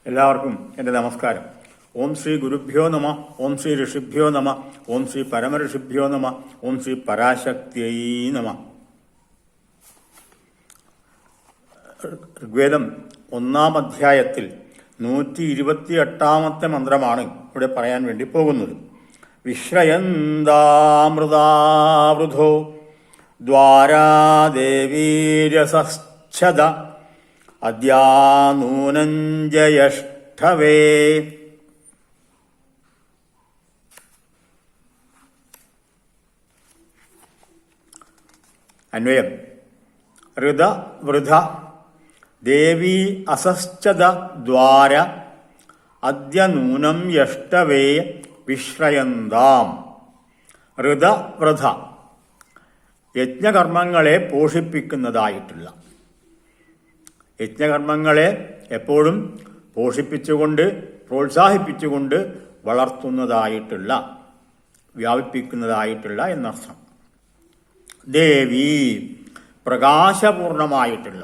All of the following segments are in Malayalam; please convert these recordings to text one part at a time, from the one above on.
എല്ലാവർക്കും എൻ്റെ നമസ്കാരം. ഓം ശ്രീ ഗുരുഭ്യോ നമ, ഓം ശ്രീ ഋഷിഭ്യോ നമ, ഓം ശ്രീ പരമഋഷിഭ്യോ നമ, ഓം ശ്രീ പരാശക്തിയൈ നമ. ഋഗ്വേദം 1-ാം അധ്യായത്തിൽ 128-ാമത്തെ മന്ത്രമാണ് ഇവിടെ പറയാൻ വേണ്ടി പോകുന്നത്. വിശ്രയന്താമൃതാവൃധോ ദ്വാരാദേവീരസശ്ചദ അദ്യാനൂനഞ്ജയഷ്ഠവേ. അന്വയം: ഋത വൃഥ ദേവീ അസശ്ചദ ദ്വാര അദ്യനൂനം യഷ്ടവേ വിശ്രയന്താം. ഋത വൃഥ യജ്ഞകർമ്മങ്ങളെ പോഷിപ്പിക്കുന്നതായിട്ടുള്ള, യജ്ഞകർമ്മങ്ങളെ എപ്പോഴും പോഷിപ്പിച്ചുകൊണ്ട് പ്രോത്സാഹിപ്പിച്ചുകൊണ്ട് വളർത്തുന്നതായിട്ടുള്ള, വ്യാപിപ്പിക്കുന്നതായിട്ടുള്ള എന്നർത്ഥം. ദേവി പ്രകാശപൂർണമായിട്ടുള്ള,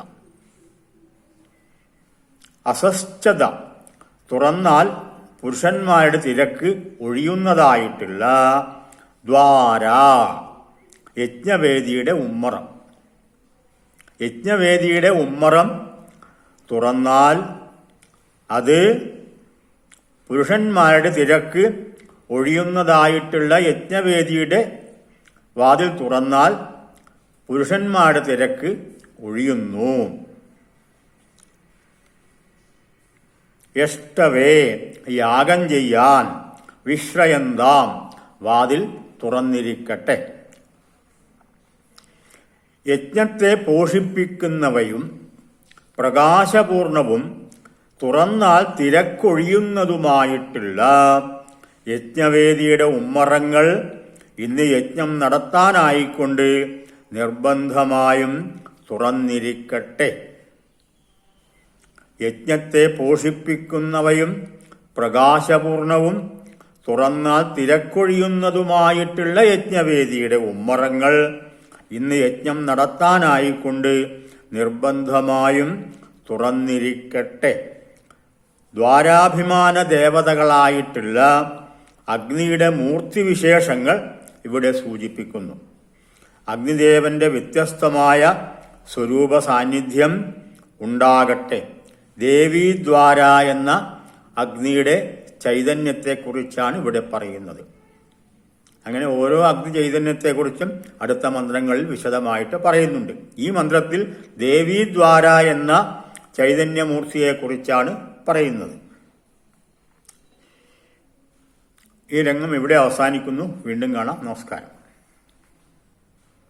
അസശ്ചത തുറന്നാൽ പുരുഷന്മാരുടെ തിരക്ക് ഒഴിയുന്നതായിട്ടുള്ള, ദ്വാര യജ്ഞവേദിയുടെ ഉമ്മറം. യജ്ഞവേദിയുടെ ഉമ്മറം തുറന്നാൽ അത് പുരുഷന്മാരുടെ തിരക്ക് ഒഴിയുന്നതായിട്ടുള്ള, യജ്ഞവേദിയുടെ വാതിൽ തുറന്നാൽ പുരുഷന്മാരുടെ തിരക്ക് ഒഴിയുന്നു. യഷ്ടവേ യാഗം ചെയ്യാൻ, വിശ്രയന്താം വാതിൽ തുറന്നിരിക്കട്ടെ. യജ്ഞത്തെ പോഷിപ്പിക്കുന്നവയും പ്രകാശപൂർണവും തുറന്നാൽ തിരക്കൊഴിയുന്നതുമായിട്ടുള്ള യജ്ഞവേദിയുടെ ഉമ്മറങ്ങൾ ഇന്ന് യജ്ഞം നടത്താനായിക്കൊണ്ട് നിർബന്ധമായും തുറന്നിരിക്കട്ടെ. യജ്ഞത്തെ പോഷിപ്പിക്കുന്നവയും പ്രകാശപൂർണവും തുറന്നാൽ തിരക്കൊഴിയുന്നതുമായിട്ടുള്ള യജ്ഞവേദിയുടെ ഉമ്മറങ്ങൾ ഇന്ന് യജ്ഞം നടത്താനായിക്കൊണ്ട് നിർബന്ധമായും തുറന്നിരിക്കട്ടെ. ദ്വാരാഭിമാന ദേവതകളായിട്ടുള്ള അഗ്നിയുടെ മൂർത്തിവിശേഷങ്ങൾ ഇവിടെ സൂചിപ്പിക്കുന്നു. അഗ്നിദേവന്റെ വ്യത്യസ്തമായ സ്വരൂപ സാന്നിധ്യം ഉണ്ടാകട്ടെ. ദേവീദ്വാര എന്ന അഗ്നിയുടെ ചൈതന്യത്തെക്കുറിച്ചാണ് ഇവിടെ പറയുന്നത്. അങ്ങനെ ഓരോ അഗ്നി ചൈതന്യത്തെക്കുറിച്ചും അടുത്ത മന്ത്രങ്ങളിൽ വിശദമായിട്ട് പറയുന്നുണ്ട്. ഈ മന്ത്രത്തിൽ ദേവീദ്വാര എന്ന ചൈതന്യമൂർത്തിയെക്കുറിച്ചാണ് പറയുന്നത്. ഈ രംഗം ഇവിടെ അവസാനിക്കുന്നു. വീണ്ടും കാണാം. നമസ്കാരം.